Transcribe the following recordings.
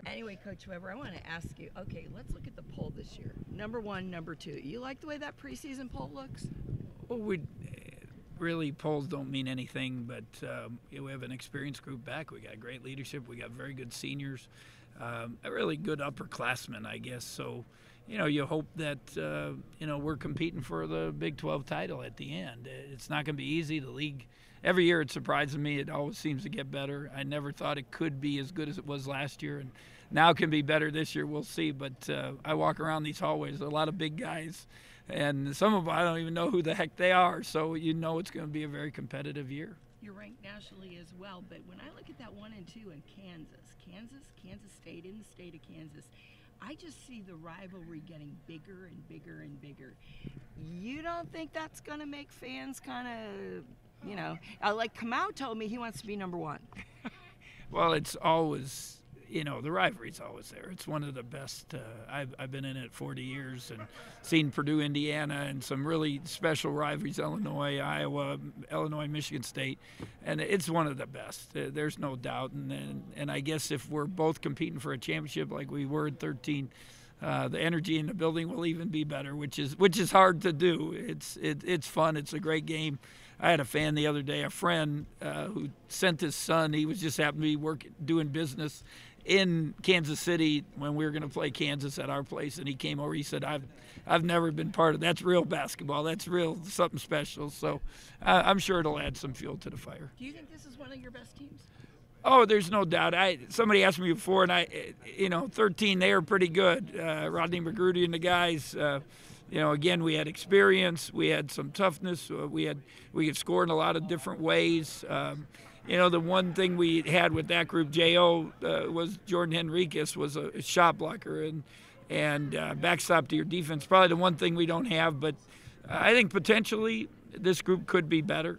Anyway, Coach Weber, I want to ask you. Okay, let's look at the poll this year. Number one, number two. You like the way that preseason poll looks? Well, we really polls don't mean anything, but we have an experienced group back. We got great leadership. We got very good seniors, a really good upperclassmen, I guess. So, you hope that we're competing for the Big 12 title at the end. It's not going to be easy. The league, every year it surprises me. It always seems to get better. I never thought it could be as good as it was last year, and now it can be better this year. We'll see. But I walk around these hallways, a lot of big guys. And some of them, I don't even know who the heck they are. So it's going to be a very competitive year. You're ranked nationally as well. But when I look at that 1 and 2 in Kansas State, in the state of Kansas, I just see the rivalry getting bigger and bigger and bigger. You don't think that's going to make fans kind of, like Kamau told me he wants to be number one. Well, it's always, the rivalry's always there. It's one of the best. I've been in it 40 years and seen Purdue, Indiana, and some really special rivalries, Illinois, Iowa, Illinois, Michigan State, and it's one of the best. There's no doubt. And I guess if we're both competing for a championship like we were at 13, the energy in the building will even be better, which is hard to do. It's fun. It's a great game. I had a fan the other day, a friend who sent his son. He was just happened to be doing business in Kansas City when we were going to play Kansas at our place, and he came over. He said, "I've never been part of that's real basketball. That's real something special." So I'm sure it'll add some fuel to the fire. Do you think this is one of your best teams? Oh, there's no doubt. Somebody asked me before, and 13, they are pretty good. Rodney McGrudy and the guys. Again, we had experience, we had some toughness, we could score in a lot of different ways. The one thing we had with that group, Jo, was Jordan Henriquez was a shot blocker and backstop to your defense. Probably the one thing we don't have, but I think potentially this group could be better,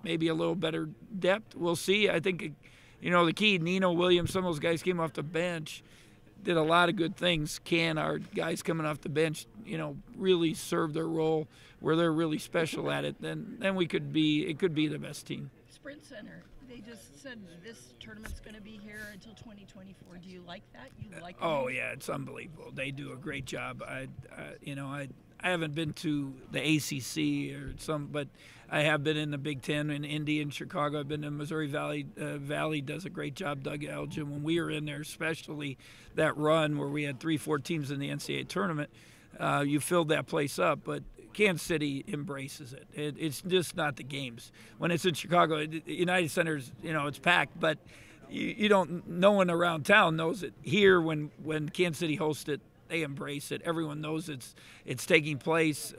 maybe a little better depth. We'll see. I think, the key, Nino Williams, some of those guys came off the bench, did a lot of good things. Our guys coming off the bench, really serve their role where they're really special at it. Then it could be the best team. Sprint Center, they just said this tournament's going to be here until 2024. Do you like that? Oh yeah, it's unbelievable. They do a great job. I haven't been to the ACC but I have been in the Big Ten in Indy and Chicago. I've been in Missouri Valley. Valley does a great job. Doug Elgin, when we were in there, especially that run where we had 3-4 teams in the NCAA tournament, you filled that place up. But Kansas City embraces it. It's just not the games. When it's in Chicago, United Center's, it's packed, but no one around town knows it. Here, when Kansas City hosts it, they embrace it. Everyone knows it's taking place.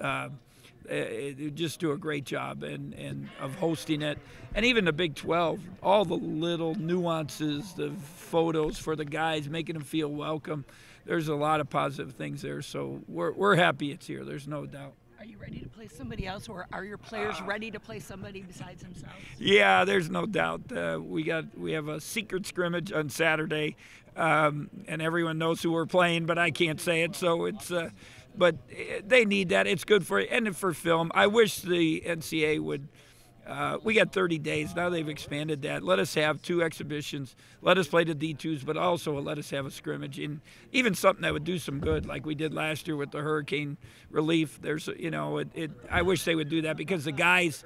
They just do a great job and of hosting it. And even the Big 12, all the little nuances, the photos for the guys, making them feel welcome. There's a lot of positive things there. So we're happy it's here. There's no doubt. Are you ready to play somebody else, or are your players ready to play somebody besides themselves? Yeah, there's no doubt. We have a secret scrimmage on Saturday, and everyone knows who we're playing, but I can't say it. So but they need that. It's good for film. I wish the NCAA would. We got 30 days. Now they've expanded that. Let us have 2 exhibitions. Let us play the D2s, but also let us have a scrimmage. And even something that would do some good, like we did last year with the hurricane relief. I wish they would do that because the guys,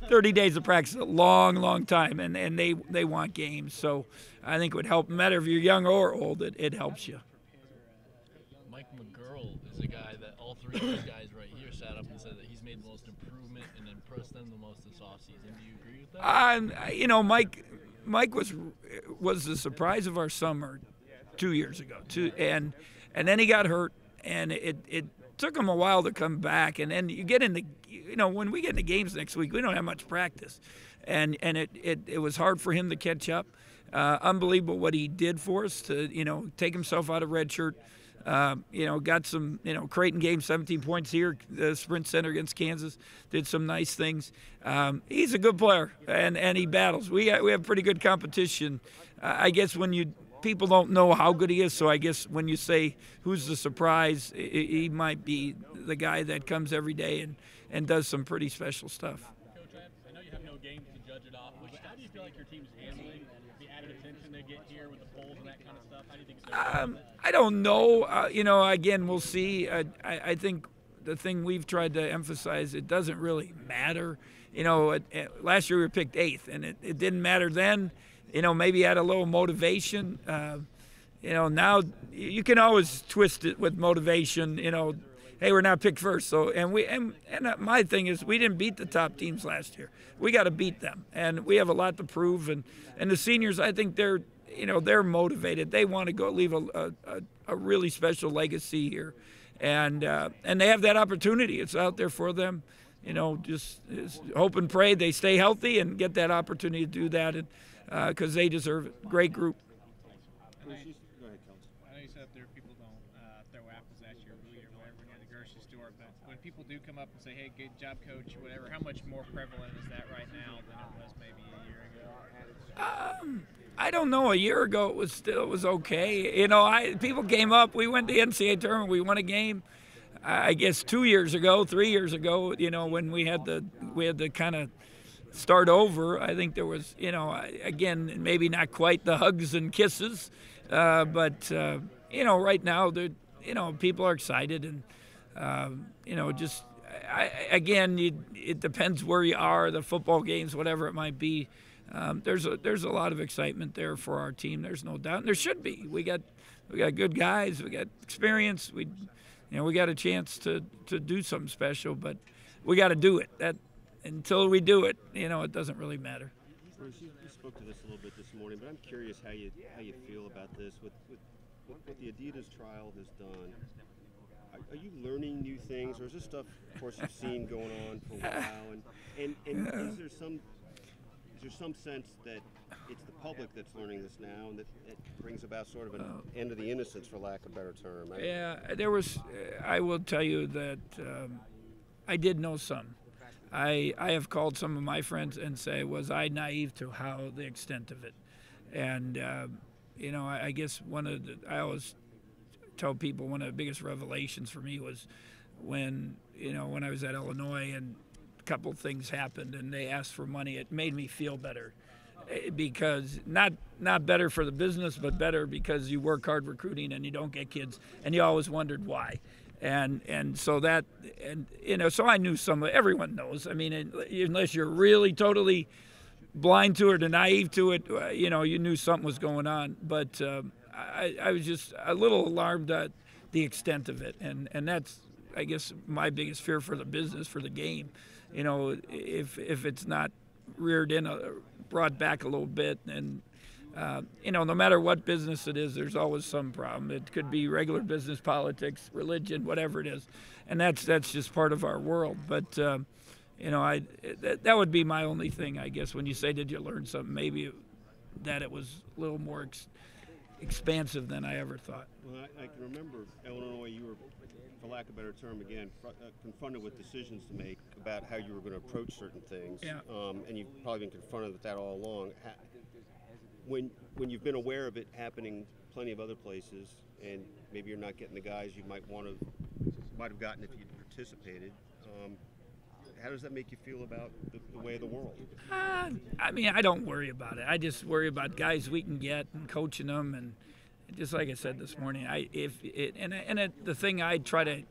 30 days of practice is a long, long time, and they want games. So I think it would help. No matter if you're young or old, it helps you. Mike McGurl is a guy that all 3 of these guys right here sat up and said that he's made the most improvement and impressed them the most this offseason. Do you agree with that? Mike was the surprise of our summer 2 years ago. And then he got hurt, and it took him a while to come back. And then you get into, when we get into games next week, we don't have much practice. And it was hard for him to catch up. Unbelievable what he did for us to, take himself out of redshirt. Got some, Creighton game, 17 points here, the Sprint Center against Kansas, did some nice things. He's a good player, and he battles. We have pretty good competition. I guess people don't know how good he is, so I guess when you say who's the surprise, he might be the guy that comes every day and does some pretty special stuff. Coach, I know you have no games to judge it off, but how do you feel like your team's handling the added attention to get here with the polls and that kind of stuff? How do you think it's going to I don't know. You know, again, we'll see. I think the thing we've tried to emphasize, it doesn't really matter. You know, last year we were picked 8th, and it didn't matter then. You know, maybe add a little motivation. You know, now you can always twist it with motivation. You know, hey, we're not picked first. So, and my thing is, we didn't beat the top teams last year. We got to beat them, and we have a lot to prove. And the seniors, I think they're motivated. They want to go leave a really special legacy here, and they have that opportunity. It's out there for them. You know, just hope and pray they stay healthy and get that opportunity to do that, and because they deserve it. Great group. I know you said up there people don't throw apples at you or whatever near the grocery store, but when people do come up and say, hey, good job, coach, or whatever, how much more prevalent is that right now than it was maybe a year ago? I don't know. A year ago, it was okay. You know, people came up. We went to the NCAA tournament. We won a game. I guess 3 years ago. You know, when we had to kind of start over. I think there was, you know, again, maybe not quite the hugs and kisses, but you know, right now, you know, people are excited, and you know, just again, it depends where you are, the football games, whatever it might be. There's a lot of excitement there for our team. There's no doubt, and there should be. We got good guys. We got experience. We got a chance to do something special, but we got to do it. Until we do it, you know, it doesn't really matter. Bruce, you spoke to this a little bit this morning, but I'm curious how you feel about this with what the Adidas trial has done. Are you learning new things, or is this stuff, of course, you've seen going on for a while? And is there some sense that it's the public that's learning this now, and that it brings about sort of an end of the innocence, for lack of a better term? There was. I will tell you that I did know some. I have called some of my friends and say, was I naive to how the extent of it? And you know, I guess I always tell people one of the biggest revelations for me was when I was at Illinois and a couple of things happened and they asked for money. It made me feel better, because not better for the business, but better because you work hard recruiting and you don't get kids, and you always wondered why. And so that, and you know, so I knew everyone knows. I mean, unless you're really totally blind to it or naive to it, you know, you knew something was going on. But I was just a little alarmed at the extent of it, and that's, I guess, my biggest fear for the business, for the game. You know, if it's not reared in, brought back a little bit, and you know, no matter what business it is, there's always some problem. It could be regular business, politics, religion, whatever it is, and that's just part of our world. But you know, that would be my only thing, I guess. When you say, did you learn something? Maybe that it was a little more expansive than I ever thought. Well, I can remember Illinois. You were, for lack of a better term, again, confronted with decisions to make about how you were going to approach certain things. Yeah. And you've probably been confronted with that all along. When you've been aware of it happening plenty of other places, and maybe you're not getting the guys you might have gotten if you'd participated, how does that make you feel about the way of the world? I mean, I don't worry about it. I just worry about guys we can get and coaching them, and just like I said this morning, the thing I try to,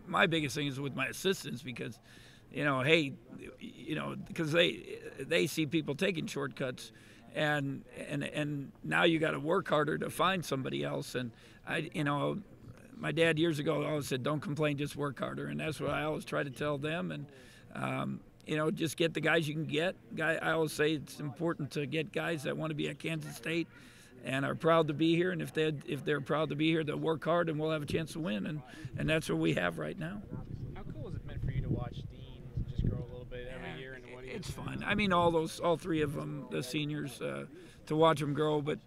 my biggest thing is with my assistants, because, you know, hey, you know, because they see people taking shortcuts. And now you got to work harder to find somebody else. And you know, my dad years ago always said, "Don't complain, just work harder." And that's what I always try to tell them. And you know, just get the guys you can get. I always say it's important to get guys that want to be at Kansas State and are proud to be here. And if they're proud to be here, they'll work hard, and we'll have a chance to win. And that's what we have right now. How cool has it been for you to watch Dean just grow a little bit every year? It's fun. I mean, all three of them, the seniors, to watch them grow. But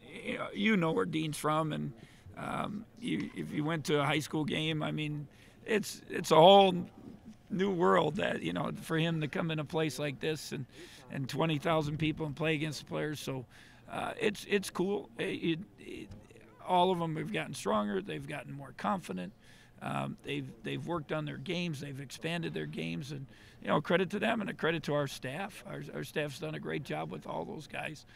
you know where Dean's from, and if you went to a high school game, I mean, it's a whole new world that, you know, for him to come in a place like this and 20,000 people and play against the players. So it's cool. All of them have gotten stronger. They've gotten more confident. They've worked on their games. They've expanded their games, and you know, credit to them and a credit to our staff. Our staff's done a great job with all those guys.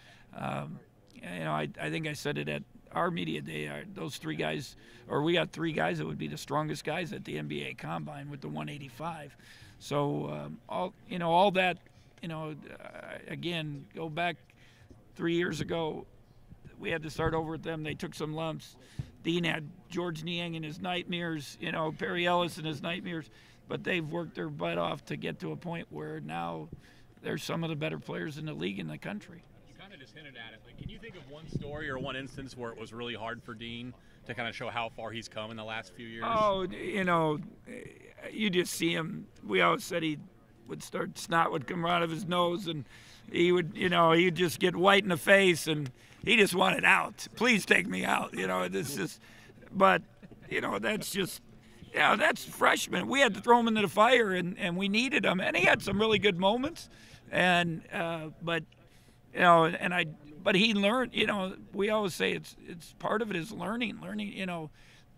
I think I said it at our media day. Those three guys, or we got three guys that would be the strongest guys at the NBA Combine with the 185. So all that, again, go back 3 years ago, we had to start over with them. They took some lumps. Dean had George Niang in his nightmares, Perry Ellis in his nightmares, but they've worked their butt off to get to a point where now they're some of the better players in the league in the country. You kind of just hinted at it. Like, can you think of one story or one instance where it was really hard for Dean to kind of show how far he's come in the last few years? Oh, you just see him. We always said he would snot would come out of his nose, and he would, he'd just get white in the face, and he just wanted out. Please take me out. This is, but that's just, that's freshman. We had to throw him into the fire, and we needed him, and he had some really good moments, and but he learned. We always say it's part of it is learning.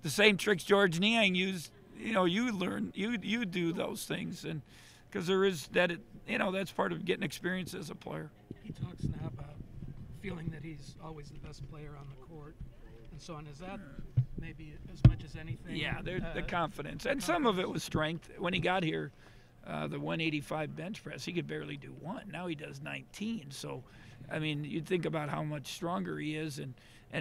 The same tricks George Niang used. You learn, you do those things, and because there is that, that's part of getting experience as a player. He talks now about feeling that he's always the best player on the court and so on. Is that maybe as much as anything? Yeah, the confidence. And some of it was strength. When he got here, the 185 bench press, he could barely do one. Now he does 19. So, I mean, you think about how much stronger he is. And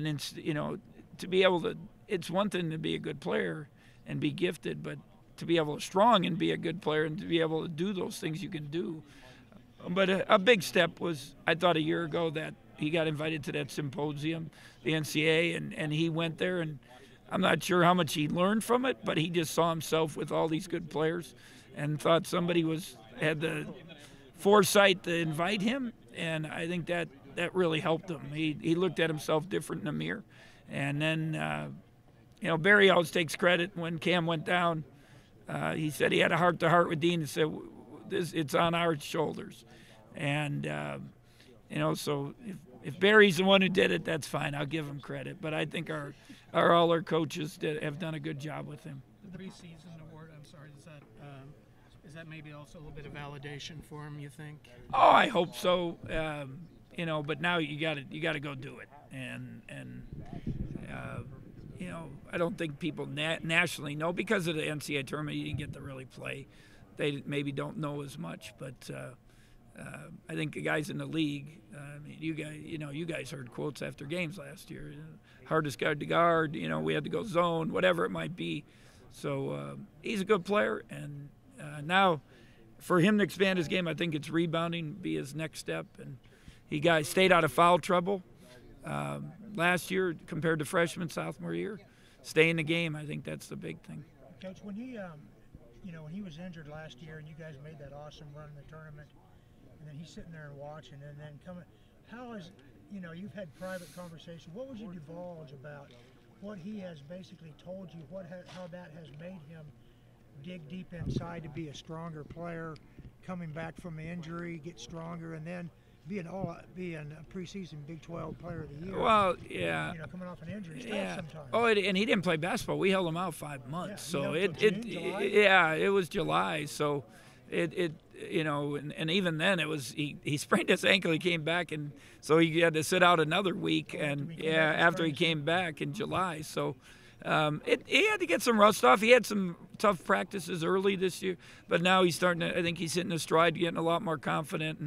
it's, to be able to, it's one thing to be a good player and be gifted, but to be able to strong and be a good player and to be able to do those things you can do. But a big step was, I thought a year ago, that he got invited to that symposium, the NCAA, and he went there, and I'm not sure how much he learned from it, but he just saw himself with all these good players and thought somebody had the foresight to invite him, and I think that really helped him. He looked at himself different in the mirror. And then, Barry always takes credit when Cam went down. He said he had a heart-to-heart with Dean and said, it's on our shoulders. And, so if Barry's the one who did it, that's fine. I'll give him credit. But I think all our coaches have done a good job with him. The preseason award, I'm sorry, is that maybe also a little bit of validation for him, you think? Oh, I hope so. But now you got to go do it. And I don't think people nationally know, because of the NCAA tournament, you didn't get to really play. They maybe don't know as much, but I think the guys in the league, you guys heard quotes after games last year. Hardest guard to guard, we had to go zone, whatever it might be. So he's a good player, and now for him to expand his game, I think it's rebounding be his next step. And he stayed out of foul trouble last year compared to freshman, sophomore year. Stay in the game, I think that's the big thing. Coach, when he when he was injured last year and you guys made that awesome run in the tournament, and then he's sitting there and watching, and then coming, how is, you've had private conversation, what would you divulge about what he has basically told you, how that has made him dig deep inside to be a stronger player, coming back from the injury, get stronger, and then being a preseason Big 12 Player of the Year? Well, yeah. Coming off an injury, sometimes. Oh, and he didn't play basketball. We held him out 5 months, so it was July. So and even then it was he sprained his ankle. He came back, and so he had to sit out another week. And after he came back in July, so. He had to get some rust off. He had some tough practices early this year, but now he's starting to. I think he's hitting a stride, getting a lot more confident,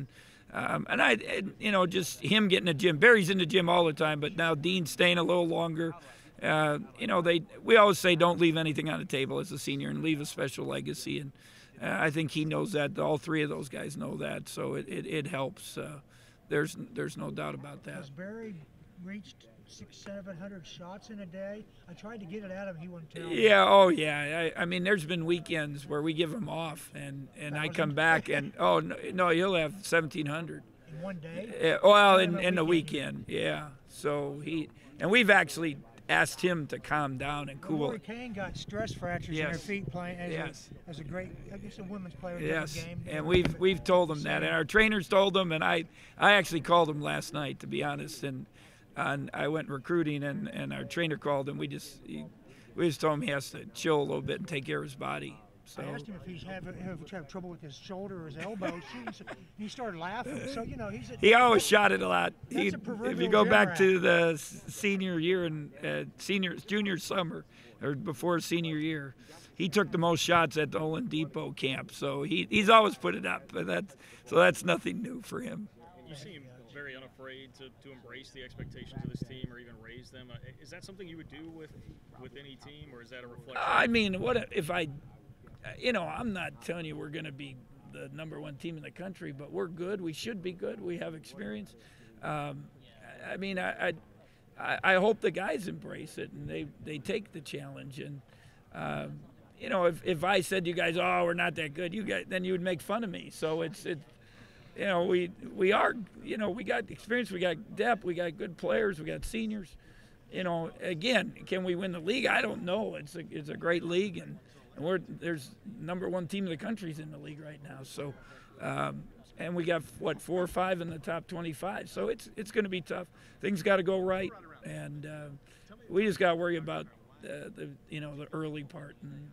and just him getting in the gym. Barry's in the gym all the time, but now Dean's staying a little longer. We always say don't leave anything on the table as a senior and leave a special legacy, and I think he knows that. All three of those guys know that, so it helps. There's no doubt about that. Has Barry reached 600-700 shots in a day? I tried to get it out of him. He wouldn't tell me. Yeah. Oh, yeah. I mean, there's been weekends where we give him off, and I come back, and no, he'll have 1,700 in one day. Well, in the weekend, yeah. So we've actually asked him to calm down and cool. Lori Kane got stress fractures in her feet playing as a great, I guess, a women's player in the game. And we've told him that, and our trainers told him, and I actually called him last night, to be honest, and I went recruiting, and our trainer called him. We just told him he has to chill a little bit and take care of his body. So I asked him if he's have trouble with his shoulder or his elbow. He started laughing. So he always shot it a lot. That's a If proverbial you go back rat. to the senior year and junior summer or before senior year, he took the most shots at the Olin Depot camp. So he's always put it up. But that's nothing new for him. You seem very unafraid to embrace the expectations of this team or even raise them. Is that something you would do with any team, or is that a reflection? I mean, what if I, I'm not telling you we're going to be the #1 team in the country, but we're good. We should be good. We have experience. I mean, I hope the guys embrace it and they take the challenge. And if I said to you guys, oh, we're not that good, then you would make fun of me. So we are, we got experience, we got depth, we got good players, we got seniors. Again, can we win the league? I don't know. It's a great league, and there's #1 team in the country's in the league right now. So, and we got 4 or 5 in the top 25. So it's going to be tough. Things got to go right, and we just got to worry about the early part. And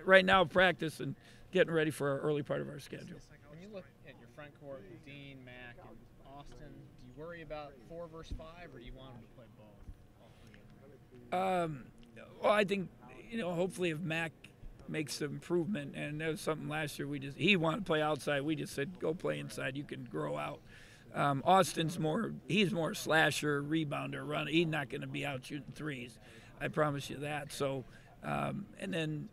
right now, practice and getting ready for our early part of our schedule. When you look at your front court with Dean, Mack, and Austin, do you worry about 4 versus 5, or do you want them to play both? Well, I think, hopefully if Mac makes some improvement, and that was something last year he wanted to play outside. We just said, go play inside. You can grow out. Austin's he's more slasher, rebounder, runner. He's not going to be out shooting threes. I promise you that. So, and then,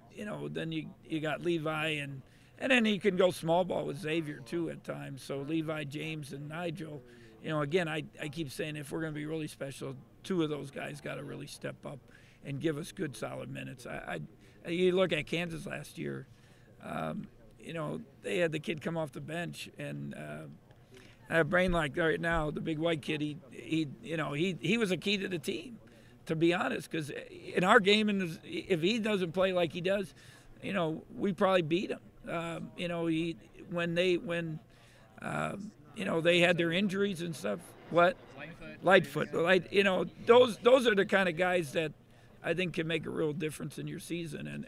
then you got Levi and then you can go small ball with Xavier too at times. So Levi, James, and Nigel, again, I keep saying if we're going to be really special, 2 of those guys got to really step up and give us good, solid minutes. You look at Kansas last year, they had the kid come off the bench, and I have brain like right now, the big white kid, he was a key to the team, to be honest, because in our game, if he doesn't play like he does, we probably beat him. When they had their injuries and stuff. What? Lightfoot. Those are the kind of guys that I think can make a real difference in your season.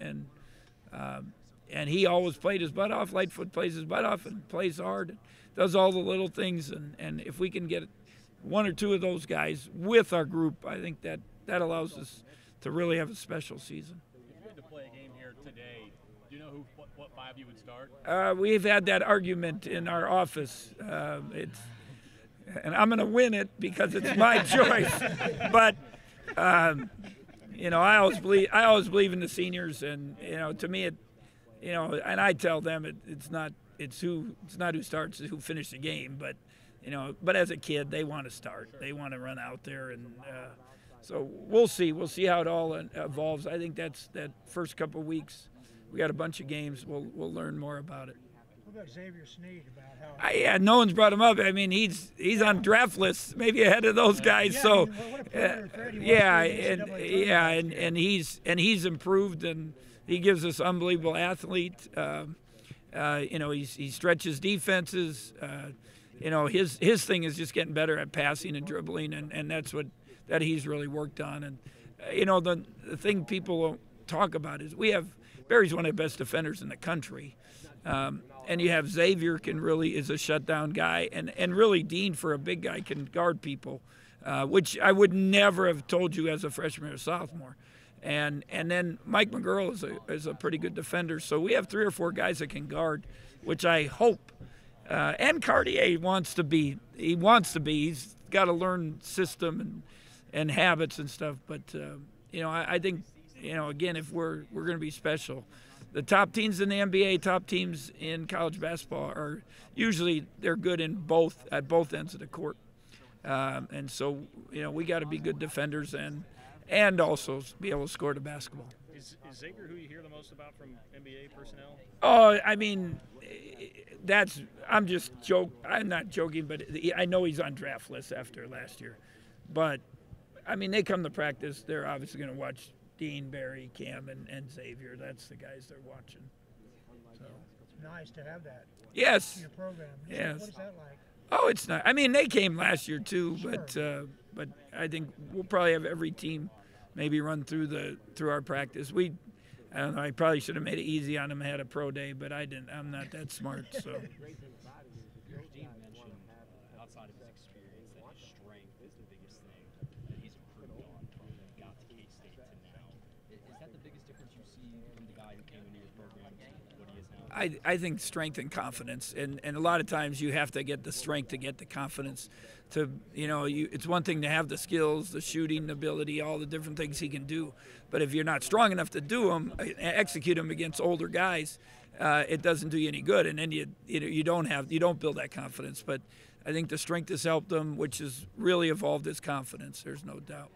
And he always played his butt off. Lightfoot plays his butt off and plays hard, and does all the little things. And if we can get 1 or 2 of those guys with our group, I think that allows us to really have a special season. If you had to play a game here today, do you know what 5 you would start? We've had that argument in our office. And I'm going to win it because it's my choice. But I always believe in the seniors, and to me and I tell them it's not who starts, it's who finishes the game. But as a kid, they want to start. They want to run out there, and so we'll see. We'll see how it all evolves. I think that first couple of weeks, we got a bunch of games. We'll learn more about it. What about Xavier Sneed? About how? Yeah, no one's brought him up. I mean, he's on draft lists, maybe ahead of those guys. Yeah, So, what a player Freddie was and he's improved, and he gives us unbelievable athlete. He stretches defenses. His thing is just getting better at passing and dribbling, and that's that he's really worked on. And the thing people won't talk about is Barry's one of the best defenders in the country. And you have Xavier is a shutdown guy, and really Dean, for a big guy, can guard people, which I would never have told you as a freshman or sophomore. And then Mike McGurl is a pretty good defender. So we have 3 or 4 guys that can guard, which I hope. And Cartier wants to be. He wants to be. He's got to learn system and habits and stuff. But I think again, if we're going to be special. The top teams in the NBA, top teams in college basketball are usually they're good at both ends of the court, and so we got to be good defenders and also be able to score the basketball. Is Xavier who you hear the most about from NBA personnel? Oh, I mean, I'm not joking, but I know he's on draft lists after last year, but I mean they come to practice, they're obviously going to watch Dean, Barry, Cam, and Xavier. That's the guys they're watching. So. It's nice to have that. Yes. In your program. Yes. What is that like? Oh, it's not. I mean, they came last year too, Sure. but I think we'll probably have every team maybe run through our practice. I don't know. I probably should have made it easy on him. Had a pro day, but I didn't. I'm not that smart. So. Dean mentioned outside of his experience that his strength is the biggest thing that he's improved on from when he got to K-State to now. Is that the biggest difference you see from the guy who came into your program to what he is now? I think strength and confidence, and a lot of times you have to get the strength to get the confidence. To it's one thing to have the skills, the shooting ability, all the different things he can do, but if you're not strong enough to do them, execute them against older guys, it doesn't do you any good, and then you don't build that confidence. But I think the strength has helped him, which has really evolved his confidence. There's no doubt.